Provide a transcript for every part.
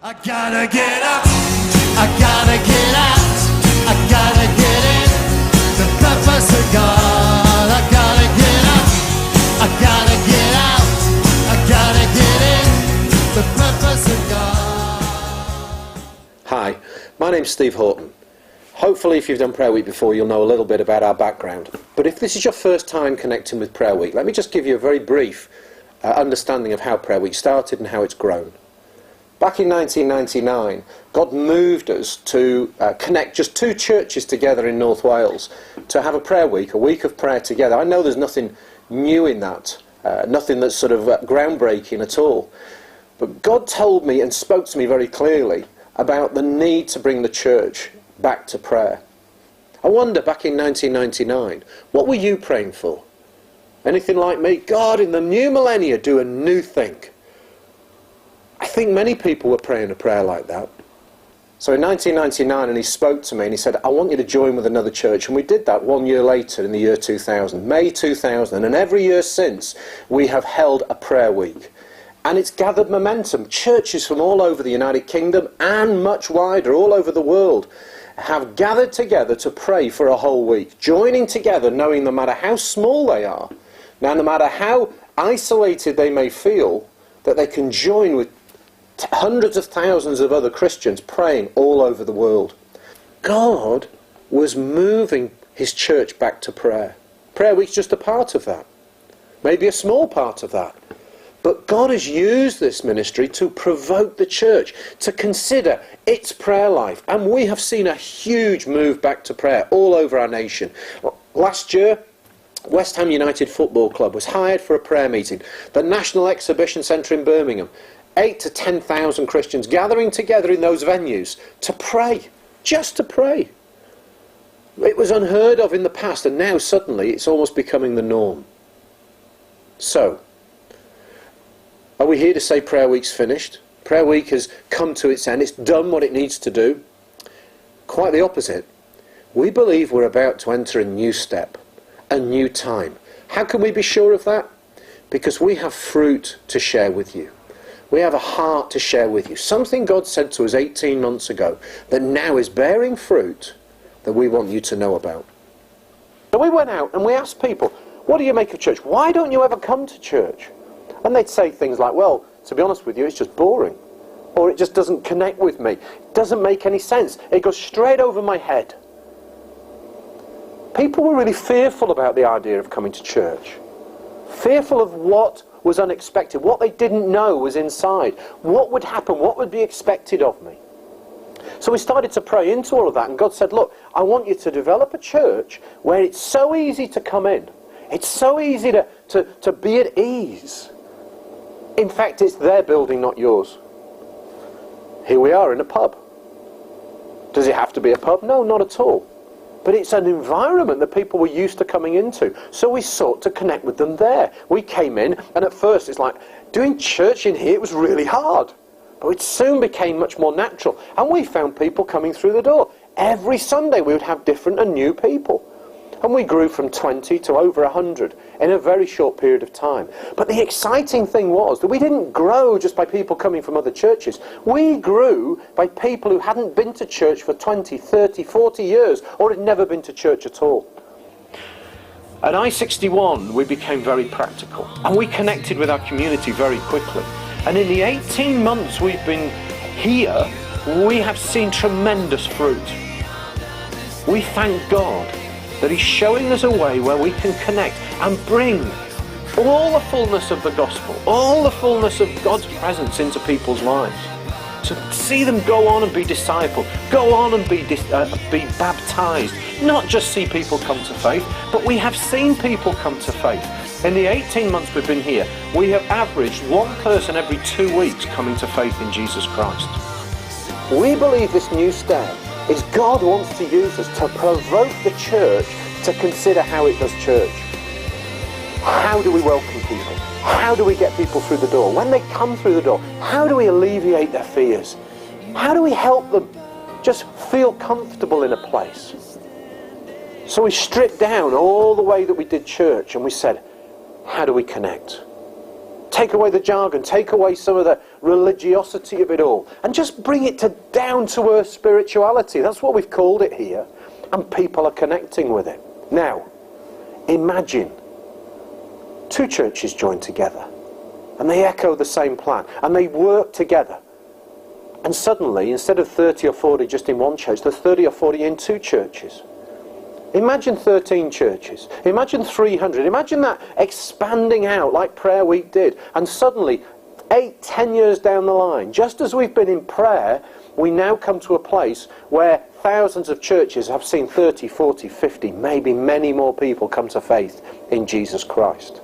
I gotta get up, I gotta get out, I gotta get in, the purpose of God. I gotta get up, I gotta get out, I gotta get in, the purpose of God. Hi, my name's Steve Horton. Hopefully if you've done Prayer Week before you'll know a little bit about our background. But if this is your first time connecting with Prayer Week, let me just give you a very brief understanding of how Prayer Week started and how it's grown. Back in 1999, God moved us to connect just two churches together in North Wales to have a prayer week, a week of prayer together. I know there's nothing new in that, nothing that's sort of groundbreaking at all. But God told me and spoke to me very clearly about the need to bring the church back to prayer. I wonder, back in 1999, what were you praying for? Anything like me? God, in the new millennia, do a new thing. I think many people were praying a prayer like that. So in 1999, and he spoke to me and he said, I want you to join with another church. And we did that 1 year later in the year 2000, May 2000. And every year since, we have held a prayer week. And it's gathered momentum. Churches from all over the United Kingdom and much wider, all over the world, have gathered together to pray for a whole week. Joining together, knowing no matter how small they are, now no matter how isolated they may feel, that they can join with hundreds of thousands of other Christians praying all over the world. God was moving his church back to prayer. Prayer Week's just a part of that. Maybe a small part of that. But God has used this ministry to provoke the church to consider its prayer life. And we have seen a huge move back to prayer all over our nation. Last year, West Ham United Football Club was hired for a prayer meeting. The National Exhibition Centre in Birmingham. 8,000 to 10,000 Christians gathering together in those venues to pray, just to pray. It was unheard of in the past, and now suddenly it's almost becoming the norm. So, are we here to say Prayer Week's finished? Prayer Week has come to its end, it's done what it needs to do? Quite the opposite. We believe we're about to enter a new step, a new time. How can we be sure of that? Because we have fruit to share with you. We have a heart to share with you. Something God said to us 18 months ago that now is bearing fruit that we want you to know about. So we went out and we asked people, what do you make of church? Why don't you ever come to church? And they'd say things like, well, to be honest with you, it's just boring. Or it just doesn't connect with me. It doesn't make any sense. It goes straight over my head. People were really fearful about the idea of coming to church. Fearful of what was unexpected, what they didn't know was inside. What would happen? What would be expected of me? So we started to pray into all of that, and God said, look, I want you to develop a church where it's so easy to come in. It's so easy to be at ease. In fact, it's their building, not yours. Here we are in a pub. Does it have to be a pub? No, not at all. But it's an environment that people were used to coming into. So we sought to connect with them there. We came in, and at first it's like, doing church in here, it was really hard. But it soon became much more natural. And we found people coming through the door. Every Sunday we would have different and new people. And we grew from 20 to over 100 in a very short period of time. But the exciting thing was that we didn't grow just by people coming from other churches. We grew by people who hadn't been to church for 20, 30, 40 years or had never been to church at all. At I-61 we became very practical and we connected with our community very quickly. And in the 18 months we've been here, we have seen tremendous fruit. We thank God that he's showing us a way where we can connect and bring all the fullness of the gospel, all the fullness of God's presence into people's lives. To see them go on and be discipled, go on and be baptized, not just see people come to faith, but we have seen people come to faith. In the 18 months we've been here, we have averaged one person every 2 weeks coming to faith in Jesus Christ. We believe this new step is God wants to use us to provoke the church to consider how it does church. How do we welcome people? How do we get people through the door? When they come through the door, how do we alleviate their fears? How do we help them just feel comfortable in a place? So we stripped down all the way that we did church and we said, how do we connect? Take away the jargon, take away some of the religiosity of it all, and just bring it to down-to-earth spirituality. That's what we've called it here, and people are connecting with it. Now, imagine two churches joined together, and they echo the same plan, and they work together. And suddenly, instead of 30 or 40 just in one church, there's 30 or 40 in two churches. Imagine 13 churches. Imagine 300. Imagine that expanding out like Prayer Week did. And suddenly, 8, 10 years down the line, just as we've been in prayer, we now come to a place where thousands of churches have seen 30, 40, 50, maybe many more people come to faith in Jesus Christ.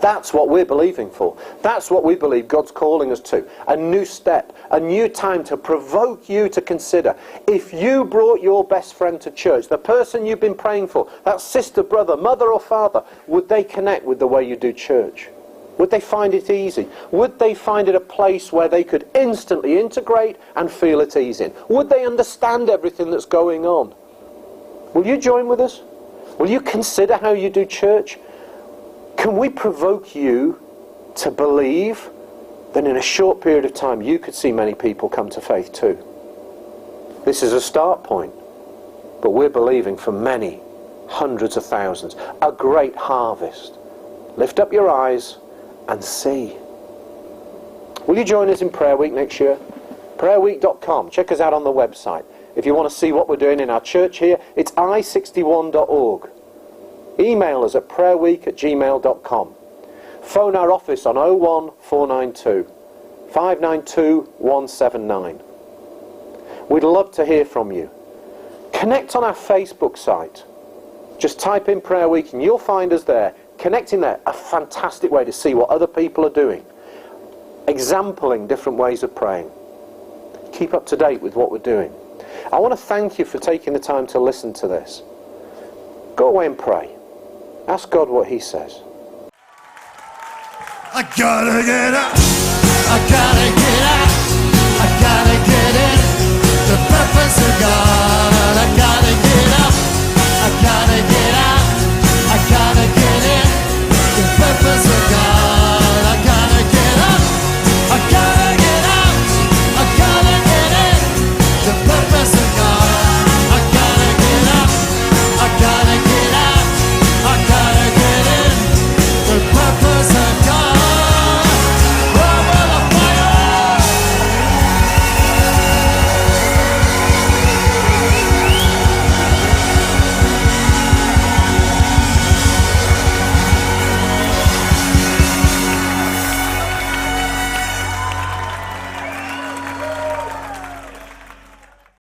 That's what we're believing for. That's what we believe God's calling us to. A new step, a new time to provoke you to consider. If you brought your best friend to church, the person you've been praying for, that sister, brother, mother or father, would they connect with the way you do church? Would they find it easy? Would they find it a place where they could instantly integrate and feel at ease in? Would they understand everything that's going on? Will you join with us? Will you consider how you do church? Can we provoke you to believe that in a short period of time you could see many people come to faith too? This is a start point, but we're believing for many, hundreds of thousands, a great harvest. Lift up your eyes and see. Will you join us in Prayer Week next year? Prayerweek.com. Check us out on the website. If you want to see what we're doing in our church here, it's i61.org. Email us at prayerweek@gmail.com. Phone our office on 01492 592 179. We'd love to hear from you. Connect on our Facebook site. Just type in Prayer Week and you'll find us there. Connecting there, a fantastic way to see what other people are doing. Exampling different ways of praying. Keep up to date with what we're doing. I want to thank you for taking the time to listen to this. Go away and pray. Ask God what He says. I gotta get up. I gotta get